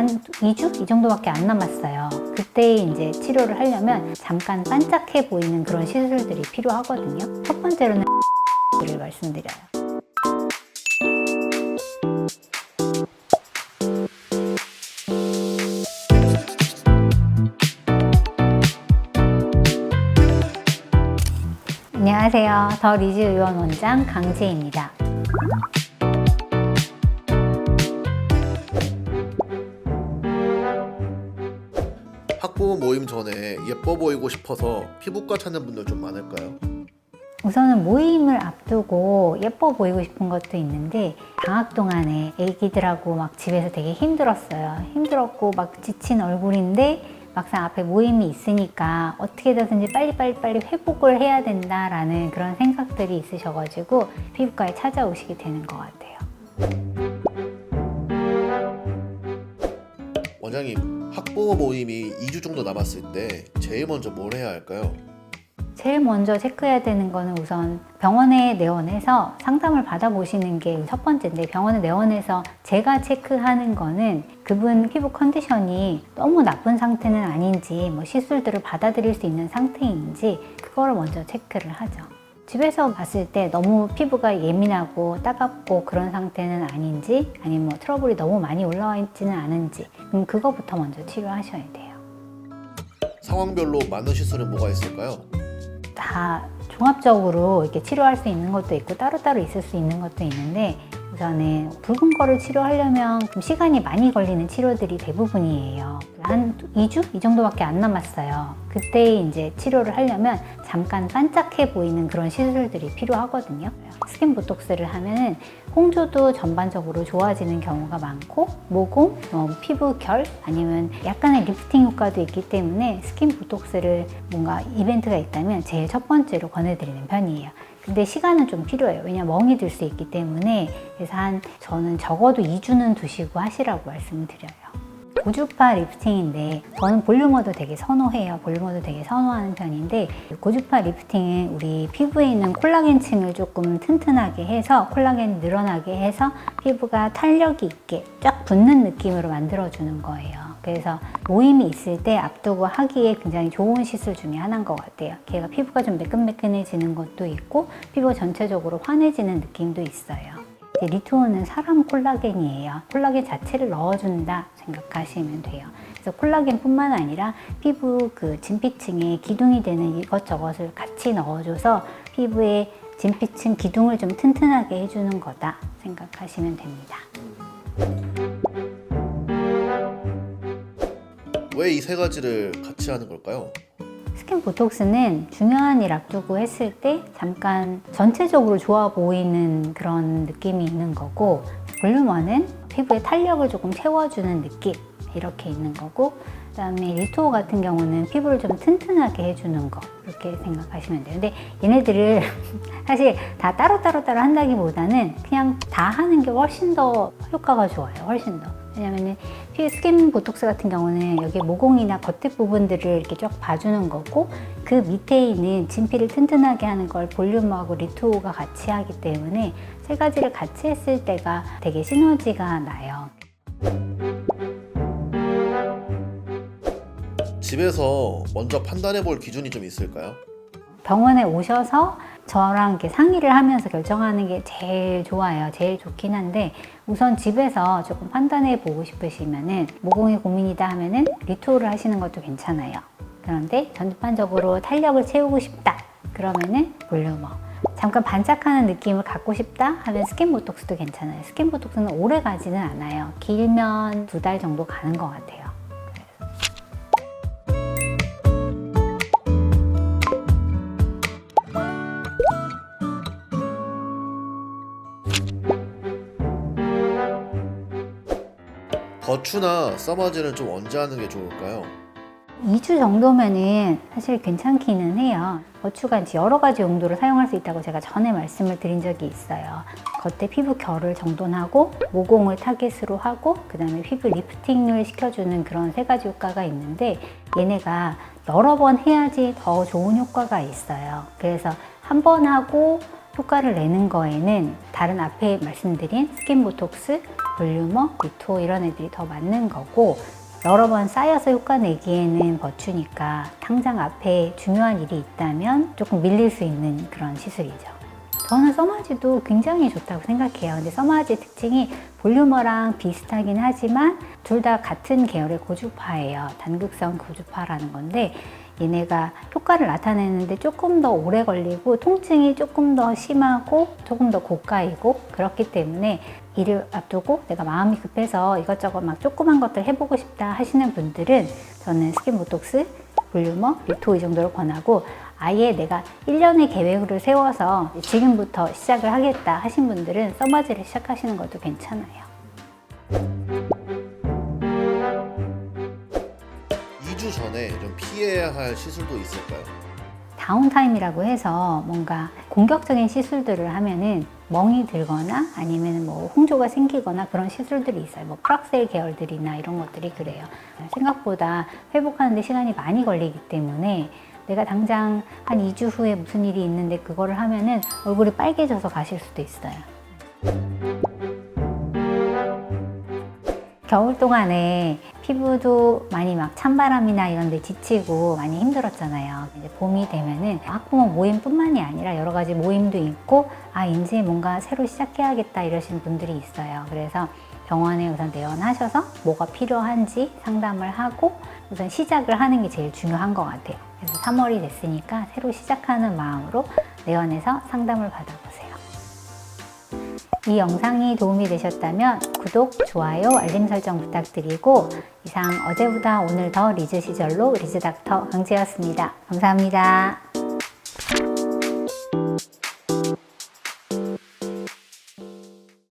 한 2주? 이 정도밖에 안 남았어요. 그때 이제 치료를 하려면 잠깐 반짝해 보이는 그런 시술들이 필요하거든요. 첫 번째로는 를 말씀드려요. 안녕하세요. 더 리즈 의원 원장 강지혜입니다. 학부모 모임 전에 예뻐 보이고 싶어서 피부과 찾는 분들 좀 많을까요? 우선은 모임을 앞두고 예뻐 보이고 싶은 것도 있는데 방학 동안에 애기들하고 막 집에서 되게 힘들었어요. 힘들었고 막 지친 얼굴인데 막상 앞에 모임이 있으니까 어떻게 해서든지 빨리 회복을 해야 된다라는 그런 생각들이 있으셔가지고 피부과에 찾아오시게 되는 것 같아요. 원장님, 학부모 모임이 2주 정도 남았을 때 제일 먼저 뭘 해야 할까요? 제일 먼저 체크해야 되는 거는 우선 병원에 내원해서 상담을 받아보시는 게 첫 번째인데, 병원에 내원해서 제가 체크하는 거는 그분 피부 컨디션이 너무 나쁜 상태는 아닌지, 뭐 시술들을 받아들일 수 있는 상태인지 그거를 먼저 체크를 하죠. 집에서 봤을 때 너무 피부가 예민하고 따갑고 그런 상태는 아닌지, 아니면 뭐 트러블이 너무 많이 올라와 있지는 않은지, 그거부터 먼저 치료하셔야 돼요. 상황별로 맞는 시술은 뭐가 있을까요? 다 종합적으로 이렇게 치료할 수 있는 것도 있고 따로따로 있을 수 있는 것도 있는데, 우선은 붉은 거를 치료하려면 좀 시간이 많이 걸리는 치료들이 대부분이에요. 한 2주? 이 정도밖에 안 남았어요. 그때 이제 치료를 하려면 잠깐 반짝해 보이는 그런 시술들이 필요하거든요. 스킨 보톡스를 하면은 홍조도 전반적으로 좋아지는 경우가 많고, 모공, 피부 결, 아니면 약간의 리프팅 효과도 있기 때문에 스킨 보톡스를 뭔가 이벤트가 있다면 제일 첫 번째로 권해드리는 편이에요. 근데 시간은 좀 필요해요. 왜냐면 멍이 들 수 있기 때문에. 그래서 저는 적어도 2주는 두시고 하시라고 말씀을 드려요. 고주파 리프팅인데 저는 볼륨어도 되게 선호해요. 볼륨어도 되게 선호하는 편인데, 고주파 리프팅은 우리 피부에 있는 콜라겐층을 조금 튼튼하게 해서, 콜라겐이 늘어나게 해서 피부가 탄력이 있게 쫙 붙는 느낌으로 만들어주는 거예요. 그래서 모임이 있을 때 앞두고 하기에 굉장히 좋은 시술 중에 하나인 것 같아요. 걔가 피부가 좀 매끈매끈해지는 것도 있고 피부가 전체적으로 환해지는 느낌도 있어요. 리투어는 사람 콜라겐이에요. 콜라겐 자체를 넣어준다 생각하시면 돼요. 그래서 콜라겐뿐만 아니라 피부 그 진피층에 기둥이 되는 이것저것을 같이 넣어줘서 피부의 진피층 기둥을 좀 튼튼하게 해주는 거다 생각하시면 됩니다. 왜 이 세 가지를 같이 하는 걸까요? 스킨 보톡스는 중요한 일 앞두고 했을 때 잠깐 전체적으로 좋아 보이는 그런 느낌이 있는 거고, 볼륨원은 피부에 탄력을 조금 채워주는 느낌 이렇게 있는 거고, 그 다음에 리투어 같은 경우는 피부를 좀 튼튼하게 해주는 거, 이렇게 생각하시면 돼요. 근데 얘네들을 사실 다 따로따로 한다기보다는 그냥 다 하는 게 훨씬 더 효과가 좋아요. 훨씬 더. 왜냐면은 스킨 보톡스 같은 경우는 여기 모공이나 겉에 부분들을 이렇게 쫙 봐주는 거고, 그 밑에 있는 진피를 튼튼하게 하는 걸 볼륨하고 리투어가 같이 하기 때문에 세 가지를 같이 했을 때가 되게 시너지가 나요. 집에서 먼저 판단해 볼 기준이 좀 있을까요? 병원에 오셔서 저랑 이렇게 상의를 하면서 결정하는 게 제일 좋아요. 제일 좋긴 한데, 우선 집에서 조금 판단해 보고 싶으시면은, 모공이 고민이다 하면은 리투어를 하시는 것도 괜찮아요. 그런데 전반적으로 탄력을 채우고 싶다 그러면은 볼륨어. 잠깐 반짝하는 느낌을 갖고 싶다 하면 스킨 보톡스도 괜찮아요. 스킨 보톡스는 오래 가지는 않아요. 길면 2달 정도 가는 것 같아요. 거추나 써마지는 좀 언제 하는 게 좋을까요? 2주 정도면은 사실 괜찮기는 해요. 거추가 이제 여러 가지 용도로 사용할 수 있다고 제가 전에 말씀을 드린 적이 있어요. 겉에 피부 결을 정돈하고, 모공을 타겟으로 하고, 그 다음에 피부 리프팅을 시켜주는 그런 세 가지 효과가 있는데, 얘네가 여러 번 해야지 더 좋은 효과가 있어요. 그래서 한 번 하고 효과를 내는 거에는 다른 앞에 말씀드린 스킨 보톡스, 볼륨업, 리토 이런 애들이 더 맞는 거고, 여러 번 쌓여서 효과 내기에는 버추니까 당장 앞에 중요한 일이 있다면 조금 밀릴 수 있는 그런 시술이죠. 저는 써마지도 굉장히 좋다고 생각해요. 근데 써마지의 특징이 볼륨어랑 비슷하긴 하지만 둘 다 같은 계열의 고주파예요. 단극성 고주파라는 건데, 얘네가 효과를 나타내는데 조금 더 오래 걸리고 통증이 조금 더 심하고 조금 더 고가이고, 그렇기 때문에 일을 앞두고 내가 마음이 급해서 이것저것 막 조그만 것들 해보고 싶다 하시는 분들은 저는 스킨 보톡스, 볼륨업, 리토 이 정도를 권하고, 아예 내가 1년의 계획을 세워서 지금부터 시작을 하겠다 하신 분들은 써마지를 시작하시는 것도 괜찮아요. 2주 전에 좀 피해야 할 시술도 있을까요? 다운타임이라고 해서 뭔가 공격적인 시술들을 하면은 멍이 들거나 아니면 뭐 홍조가 생기거나 그런 시술들이 있어요. 뭐 프락셀 계열들이나 이런 것들이 그래요. 생각보다 회복하는데 시간이 많이 걸리기 때문에 내가 당장 한 2주 후에 무슨 일이 있는데 그거를 하면은 얼굴이 빨개져서 가실 수도 있어요. 겨울 동안에 피부도 많이 막 찬바람이나 이런 데 지치고 많이 힘들었잖아요. 이제 봄이 되면은 학부모 모임뿐만이 아니라 여러 가지 모임도 있고, 아, 이제 뭔가 새로 시작해야겠다 이러시는 분들이 있어요. 그래서 병원에 우선 내원하셔서 뭐가 필요한지 상담을 하고 우선 시작을 하는 게 제일 중요한 것 같아요. 그래서 3월이 됐으니까 새로 시작하는 마음으로 내원해서 상담을 받아보세요. 이 영상이 도움이 되셨다면 구독, 좋아요, 알림 설정 부탁드리고, 이상 어제보다 오늘 더 리즈 시절로 리즈닥터 강지였습니다. 감사합니다.